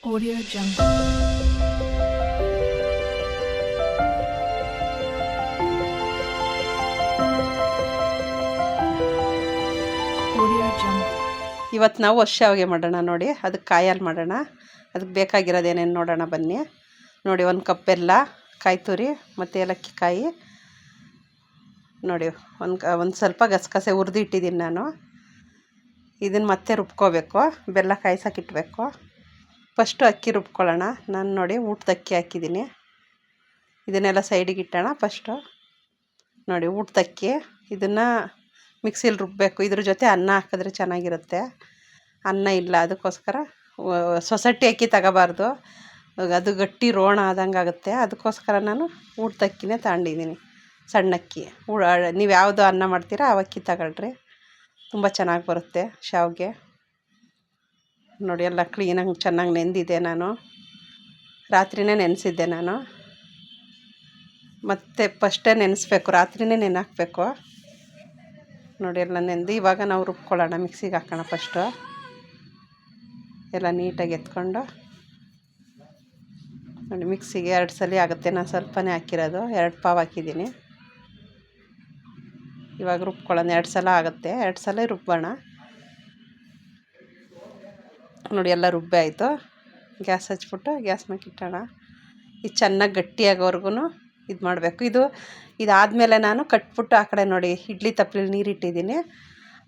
Audio Jungle. Audio Jungle. ಇವತ್ತು ನಾವು ಶಾವಿಗೆ ಮಾಡೋಣ ನೋಡಿ. ಅದಕ್ಕೆ ಕಾಯಲ್ಲಿ ಮಾಡೋಣ. ಅದಕ್ಕೆ ಬೇಕಾಗಿರೋದು ಏನೇನು ನೋಡೋಣ ಬನ್ನಿ. ನೋಡಿ, 1 ಕಪ್ ಬೆಲ್ಲ, ಕಾಯಿ ತುರಿ ಮತ್ತು ಏಲಕ್ಕಿ ಕಾಯಿ ನೋಡಿ. ಒಂದು ಸ್ವಲ್ಪ ಗಸಗಸೆ ಹುರಿದು ಇಟ್ಟಿದ್ದೀನಿ ನಾನು. ಇದನ್ನು ಮತ್ತೆ ರುಬ್ಕೋಬೇಕು. ಬೆಲ್ಲ ಕಾಯ್ಸೋಕ್ಕಿಟ್ಬೇಕು. ಫಸ್ಟು ಅಕ್ಕಿ ರುಬ್ಕೊಳ್ಳೋಣ. ನಾನು ನೋಡಿ ಊಟದ ಅಕ್ಕಿ ಹಾಕಿದ್ದೀನಿ. ಇದನ್ನೆಲ್ಲ ಸೈಡಿಗೆ ಇಟ್ಟೋಣ. ಫಸ್ಟು ನೋಡಿ ಊಟದ ಅಕ್ಕಿ, ಇದನ್ನು ಮಿಕ್ಸಿಲಿ ರುಬ್ಬಬೇಕು. ಇದ್ರ ಜೊತೆ ಅನ್ನ ಹಾಕಿದ್ರೆ ಚೆನ್ನಾಗಿರುತ್ತೆ. ಅನ್ನ ಇಲ್ಲ, ಅದಕ್ಕೋಸ್ಕರ ಸೊಸೈಟಿ ಅಕ್ಕಿ ತಗೋಬಾರ್ದು, ಅದು ಗಟ್ಟಿ ರೋಣ ಆದಂಗೆ ಆಗುತ್ತೆ. ಅದಕ್ಕೋಸ್ಕರ ನಾನು ಊಟದ ಅಕ್ಕಿನೇ ತಗೊಂಡಿದ್ದೀನಿ, ಸಣ್ಣ ಅಕ್ಕಿ. ನೀವು ಯಾವುದು ಅನ್ನ ಮಾಡ್ತೀರಾ ಆ ಅಕ್ಕಿ ತಗೊಳ್ರಿ, ತುಂಬ ಚೆನ್ನಾಗಿ ಬರುತ್ತೆ ಶಾವಿಗೆ. ನೋಡಿ ಎಲ್ಲ ಕ್ಲೀನಾಗಿ ಚೆನ್ನಾಗಿ ನೆಂದಿದೆ. ನಾನು ರಾತ್ರಿಯೇ ನೆನೆಸಿದ್ದೆ ನಾನು. ಮತ್ತು ಫಸ್ಟೇ ನೆನೆಸ್ಬೇಕು, ರಾತ್ರಿಯೇ ನೆನೆಹಾಕಬೇಕು. ನೋಡಿ ಎಲ್ಲ ನೆಂದು ಇವಾಗ ನಾವು ರುಬ್ಕೊಳ್ಳೋಣ. ಮಿಕ್ಸಿಗೆ ಹಾಕೋಣ. ಫಸ್ಟು ಎಲ್ಲ ನೀಟಾಗಿ ಎತ್ಕೊಂಡು ನೋಡಿ ಮಿಕ್ಸಿಗೆ 2 ಸಲ ಆಗುತ್ತೆ. ನಾನು ಸ್ವಲ್ಪನೇ ಹಾಕಿರೋದು, 2 ಪಾವು ಹಾಕಿದ್ದೀನಿ. ಇವಾಗ ರುಬ್ಕೊಳ್ಳೋಣ. 2 ಸಲ ಆಗುತ್ತೆ, 2 ಸಲ ರುಬ್ಬೋಣ. ನೋಡಿ ಎಲ್ಲ ರುಬ್ಬಿ ಆಯಿತು. ಗ್ಯಾಸ್ ಹಚ್ಬಿಟ್ಟು ಗ್ಯಾಸ್ ಮೇಲೆ ಇಟ್ಟೋಣ. ಇದು ಚೆನ್ನಾಗಿ ಗಟ್ಟಿಯಾಗೋವರೆಗೂ ಇದು ಮಾಡಬೇಕು. ಇದಾದಮೇಲೆ ನಾನು ಕಟ್ಬಿಟ್ಟು ಆ ಕಡೆ ನೋಡಿ ಇಡ್ಲಿ ತಪ್ಪಲಿಲಿ ನೀರಿಟ್ಟಿದ್ದೀನಿ.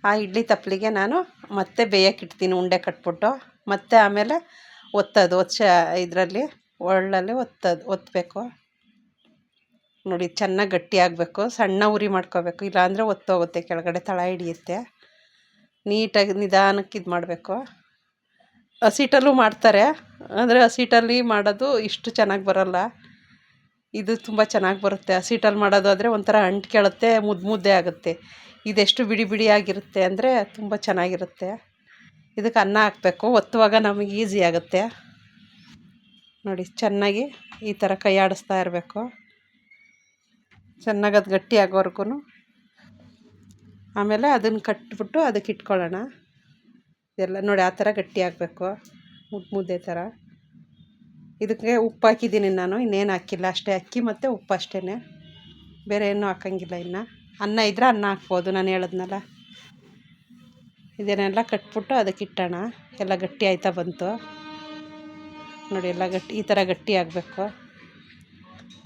ಆ ಇಡ್ಲಿ ತಪ್ಪಲಿಗೆ ನಾನು ಮತ್ತೆ ಬೇಯಕ್ಕೆ ಇಡ್ತೀನಿ, ಉಂಡೆ ಕಟ್ಬಿಟ್ಟು. ಮತ್ತು ಆಮೇಲೆ ಇದರಲ್ಲಿ ಒಳ್ಳಲ್ಲಿ ಒತ್ತಬೇಕು. ನೋಡಿ ಚೆನ್ನಾಗಿ ಗಟ್ಟಿ ಆಗಬೇಕು. ಸಣ್ಣ ಉರಿ ಮಾಡ್ಕೋಬೇಕು, ಇಲ್ಲಾಂದರೆ ಒತ್ತೋಗುತ್ತೆ ಕೆಳಗಡೆ, ತಳ ಹಿಡಿಯುತ್ತೆ. ನೀಟಾಗಿ ನಿಧಾನಕ್ಕೆ ಇದು ಮಾಡಬೇಕು. ಹಸಿಟ್ಟಲ್ಲೂ ಮಾಡ್ತಾರೆ, ಅಂದರೆ ಹಸಿಟ್ಟಲ್ಲಿ ಮಾಡೋದು ಇಷ್ಟು ಚೆನ್ನಾಗಿ ಬರೋಲ್ಲ. ಇದು ತುಂಬ ಚೆನ್ನಾಗಿ ಬರುತ್ತೆ. ಹಸಿಟ್ಟಲ್ಲಿ ಮಾಡೋದು ಆದರೆ ಒಂಥರ ಅಂಟ್ಕೊಳ್ಳುತ್ತೆ, ಮುದ್ದೆ ಆಗುತ್ತೆ. ಇದೆಷ್ಟು ಬಿಡಿ ಬಿಡಿಯಾಗಿರುತ್ತೆ ಅಂದರೆ ತುಂಬ ಚೆನ್ನಾಗಿರುತ್ತೆ. ಇದಕ್ಕೆ ಅನ್ನ ಹಾಕಬೇಕು. ಒತ್ತುವಾಗ ನಮಗೆ ಈಸಿ ಆಗುತ್ತೆ. ನೋಡಿ ಚೆನ್ನಾಗಿ ಈ ಥರ ಕೈ ಆಡಿಸ್ತಾ ಇರಬೇಕು, ಚೆನ್ನಾಗಿ ಅದು ಗಟ್ಟಿ ಆಗೋವರೆಗೂ. ಆಮೇಲೆ ಅದನ್ನು ಕಟ್ಬಿಟ್ಟು ಅದಕ್ಕೆ ಇಟ್ಕೊಳ್ಳೋಣ. ಎಲ್ಲ ನೋಡಿ ಆ ಥರ ಗಟ್ಟಿ ಆಗಬೇಕು, ಮುದ್ದೆ ಥರ. ಇದಕ್ಕೆ ಉಪ್ಪು ಹಾಕಿದ್ದೀನಿ ನಾನು, ಇನ್ನೇನು ಹಾಕಿಲ್ಲ. ಅಷ್ಟೇ ಅಕ್ಕಿ ಮತ್ತು ಉಪ್ಪು ಅಷ್ಟೇ, ಬೇರೆ ಏನೂ ಹಾಕೋಂಗಿಲ್ಲ. ಇನ್ನು ಅನ್ನ ಇದ್ದರೆ ಅನ್ನ ಹಾಕ್ಬೋದು, ನಾನು ಹೇಳಿದ್ನಲ್ಲ. ಇದನ್ನೆಲ್ಲ ಕಟ್ಬಿಟ್ಟು ಅದಕ್ಕೆ ಇಟ್ಟೋಣ. ಎಲ್ಲ ಗಟ್ಟಿ ಆಯ್ತಾ ಬಂತು ನೋಡಿ. ಎಲ್ಲ ಗಟ್ಟಿ ಈ ಥರ ಗಟ್ಟಿ ಆಗಬೇಕು.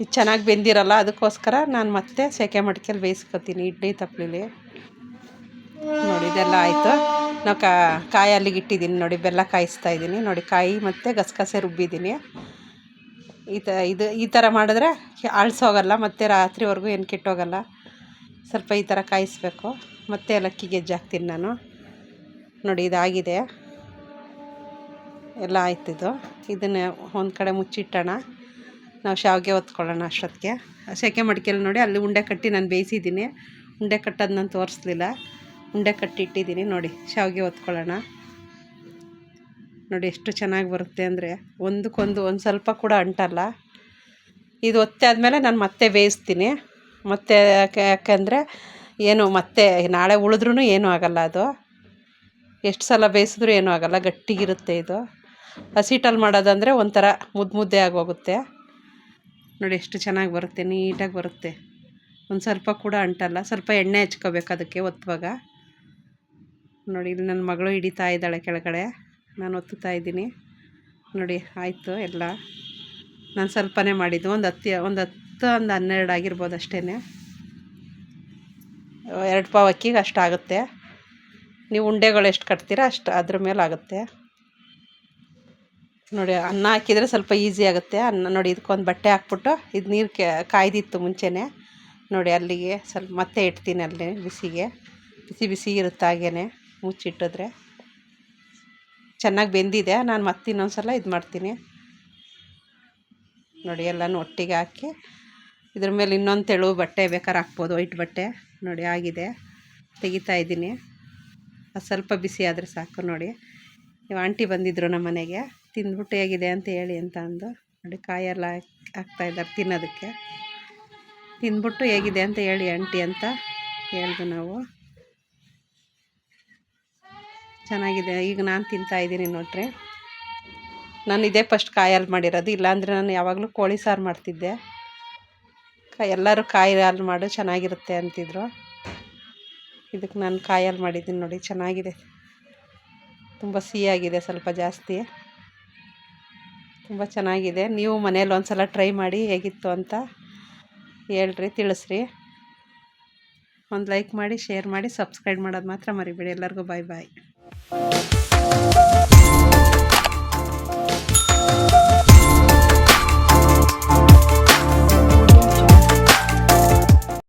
ಇದು ಚೆನ್ನಾಗಿ ಬೆಂದಿರಲ್ಲ, ಅದಕ್ಕೋಸ್ಕರ ನಾನು ಮತ್ತೆ ಸೆಕೆ ಮಡಿಕೆಯಲ್ಲಿ ಬೇಯಿಸ್ಕೊತೀನಿ ಇಡ್ಲಿ ತಪ್ಪಲಿಲಿ. ನೋಡಿ ಇದೆಲ್ಲ ಆಯಿತು. ನಾವು ಕಾಯಿ ಅಲ್ಲಿಗೆ ಇಟ್ಟಿದ್ದೀನಿ ನೋಡಿ. ಬೆಲ್ಲ ಕಾಯಿಸ್ತಾ ಇದ್ದೀನಿ ನೋಡಿ. ಕಾಯಿ ಮತ್ತು ಗಸಗಸೆ ರುಬ್ಬಿದ್ದೀನಿ. ಈ ಥರ ಮಾಡಿದ್ರೆ ಆಳ್ಸೋಗಲ್ಲ, ಮತ್ತು ರಾತ್ರಿವರೆಗೂ ಏನು ಕೆಟ್ಟೋಗಲ್ಲ. ಸ್ವಲ್ಪ ಈ ಥರ ಕಾಯಿಸ್ಬೇಕು. ಮತ್ತು ಏಲಕ್ಕಿ ಗೆಜ್ಜೆ ಹಾಕ್ತೀನಿ ನಾನು. ನೋಡಿ ಇದಾಗಿದೆ, ಎಲ್ಲ ಆಯ್ತಿದ್ದು. ಇದನ್ನು ಒಂದು ಕಡೆ ಮುಚ್ಚಿಟ್ಟೋಣ. ನಾವು ಶಾವಿಗೆ ಹೊತ್ಕೊಳ್ಳೋಣ ಅಷ್ಟೊತ್ತಿಗೆ. ಸೆಕೆ ಮಡಿಕೆಯಲ್ಲಿ ನೋಡಿ ಅಲ್ಲಿ ಉಂಡೆ ಕಟ್ಟಿ ನಾನು ಬೇಯಿಸಿದ್ದೀನಿ. ಉಂಡೆ ಕಟ್ಟೋದು ನಾನು ತೋರಿಸ್ಲಿಲ್ಲ, ಉಂಡೆ ಕಟ್ಟಿ ಇಟ್ಟಿದ್ದೀನಿ ನೋಡಿ. ಶಾವಿಗೆ ಹೊತ್ಕೊಳ್ಳೋಣ. ನೋಡಿ ಎಷ್ಟು ಚೆನ್ನಾಗಿ ಬರುತ್ತೆ ಅಂದರೆ ಒಂದಕ್ಕೊಂದು ಒಂದು ಸ್ವಲ್ಪ ಕೂಡ ಅಂಟಲ್ಲ. ಇದು ಒತ್ತೆ ಆದಮೇಲೆ ನಾನು ಮತ್ತೆ ಬೇಯಿಸ್ತೀನಿ. ಮತ್ತೆ ಯಾಕೆಂದರೆ ಏನು ಮತ್ತೆ ನಾಳೆ ಉಳಿದ್ರೂ ಏನೂ ಆಗೋಲ್ಲ. ಅದು ಎಷ್ಟು ಸಲ ಬೇಯಿಸಿದ್ರೂ ಏನೂ ಆಗೋಲ್ಲ, ಗಟ್ಟಿಗಿರುತ್ತೆ. ಇದು ಹಸಿಟ್ಟಲ್ಲಿ ಮಾಡೋದಂದರೆ ಒಂಥರ ಮುದ್ದೆ ಆಗೋಗುತ್ತೆ. ನೋಡಿ ಎಷ್ಟು ಚೆನ್ನಾಗಿ ಬರುತ್ತೆ, ನೀಟಾಗಿ ಬರುತ್ತೆ. ಒಂದು ಸ್ವಲ್ಪ ಕೂಡ ಅಂಟಲ್ಲ. ಸ್ವಲ್ಪ ಎಣ್ಣೆ ಹಚ್ಕೋಬೇಕು ಅದಕ್ಕೆ ಒತ್ತುವಾಗ. ನೋಡಿ ಇಲ್ಲಿ ನನ್ನ ಮಗಳು ಹಿಡಿತಾ ಇದ್ದಾಳೆ ಕೆಳಗಡೆ, ನಾನು ಒತ್ತುತ್ತಾ ಇದ್ದೀನಿ. ನೋಡಿ ಆಯಿತು ಎಲ್ಲ. ನಾನು ಸ್ವಲ್ಪನೇ ಮಾಡಿದ್ದು, ಒಂದು 12 ಆಗಿರ್ಬೋದು ಅಷ್ಟೇ. 2 ಪಾವು ಅಕ್ಕಿಗೆ ಅಷ್ಟು ಆಗುತ್ತೆ. ನೀವು ಉಂಡೆಗಳು ಎಷ್ಟು ಕಟ್ತೀರಾ ಅಷ್ಟು ಅದ್ರ ಮೇಲೆ ಆಗುತ್ತೆ. ನೋಡಿ ಅನ್ನ ಹಾಕಿದರೆ ಸ್ವಲ್ಪ ಈಸಿ ಆಗುತ್ತೆ. ಅನ್ನ ನೋಡಿ ಇದಕ್ಕೊಂದು ಬಟ್ಟೆ ಹಾಕ್ಬಿಟ್ಟು, ಇದು ನೀರು ಕಾಯ್ದಿತ್ತು ಮುಂಚೆನೇ ನೋಡಿ. ಅಲ್ಲಿಗೆ ಸ್ವಲ್ಪ ಮತ್ತೆ ಇಡ್ತೀನಿ, ಅಲ್ಲಿ ಬಿಸಿಗೆ. ಬಿಸಿ ಇರುತ್ತೆ, ಹಾಗೇ ಮುಚ್ಚಿಟ್ಟಿದ್ರೆ. ಚೆನ್ನಾಗಿ ಬೆಂದಿದೆ. ನಾನು ಮತ್ತೆ ಇನ್ನೊಂದು ಸಲ ಇದು ಮಾಡ್ತೀನಿ ನೋಡಿ. ಎಲ್ಲನೂ ಒಟ್ಟಿಗೆ ಹಾಕಿ ಇದ್ರ ಮೇಲೆ ಇನ್ನೊಂದು ತೆಳು ಬಟ್ಟೆ ಬೇಕಾದ್ರೆ ಹಾಕ್ಬೋದು, ವೈಟ್ ಬಟ್ಟೆ. ನೋಡಿ ಆಗಿದೆ, ತೆಗಿತಾ ಇದ್ದೀನಿ. ಅದು ಸ್ವಲ್ಪ ಬಿಸಿ ಆದರೆ ಸಾಕು. ನೋಡಿ ನೀವು ಆಂಟಿ ಬಂದಿದ್ದರು ನಮ್ಮ ಮನೆಗೆ, ತಿಂದ್ಬಿಟ್ಟು ಹೇಗಿದೆ ಅಂತ ಹೇಳಿ ಅಂತ ಅಂದು ನೋಡಿ. ಕಾಯೆಲ್ಲ ಹಾಕ್ತಾಯಿದ್ದಾರೆ ತಿನ್ನೋದಕ್ಕೆ. ತಿಂದ್ಬಿಟ್ಟು ಹೇಗಿದೆ ಅಂತ ಹೇಳಿ ಆಂಟಿ ಅಂತ ಹೇಳ್ದು ನಾವು. ಚೆನ್ನಾಗಿದೆ. ಈಗ ನಾನು ತಿಂತಾಯಿದ್ದೀನಿ ನೋಡ್ರಿ. ನಾನು ಇದೇ ಫಸ್ಟ್ ಕಾಯಲ್ಲಿ ಮಾಡಿರೋದು, ಇಲ್ಲಾಂದರೆ ನಾನು ಯಾವಾಗಲೂ ಕೋಳಿ ಸಾರು ಮಾಡ್ತಿದ್ದೆ. ಎಲ್ಲರೂ ಕಾಯಿ ಹಾಲು ಮಾಡು ಚೆನ್ನಾಗಿರುತ್ತೆ ಅಂತಿದ್ರು. ಇದಕ್ಕೆ ನಾನು ಕಾಯಲ್ಲಿ ಮಾಡಿದ್ದೀನಿ ನೋಡಿ, ಚೆನ್ನಾಗಿದೆ. ತುಂಬ ಸಿಹಿಯಾಗಿದೆ, ಸ್ವಲ್ಪ ಜಾಸ್ತಿ. ತುಂಬ ಚೆನ್ನಾಗಿದೆ. ನೀವು ಮನೇಲಿ ಒಂದ್ಸಲ ಟ್ರೈ ಮಾಡಿ ಹೇಗಿತ್ತು ಅಂತ ಹೇಳ್ರಿ, ತಿಳಿಸ್ರಿ. ಒಂದು ಲೈಕ್ ಮಾಡಿ, ಶೇರ್ ಮಾಡಿ, ಸಬ್ಸ್ಕ್ರೈಬ್ ಮಾಡೋದು ಮಾತ್ರ ಮರಿಬೇಡಿ. ಎಲ್ಲರಿಗೂ ಬಾಯ್ ಬಾಯ್.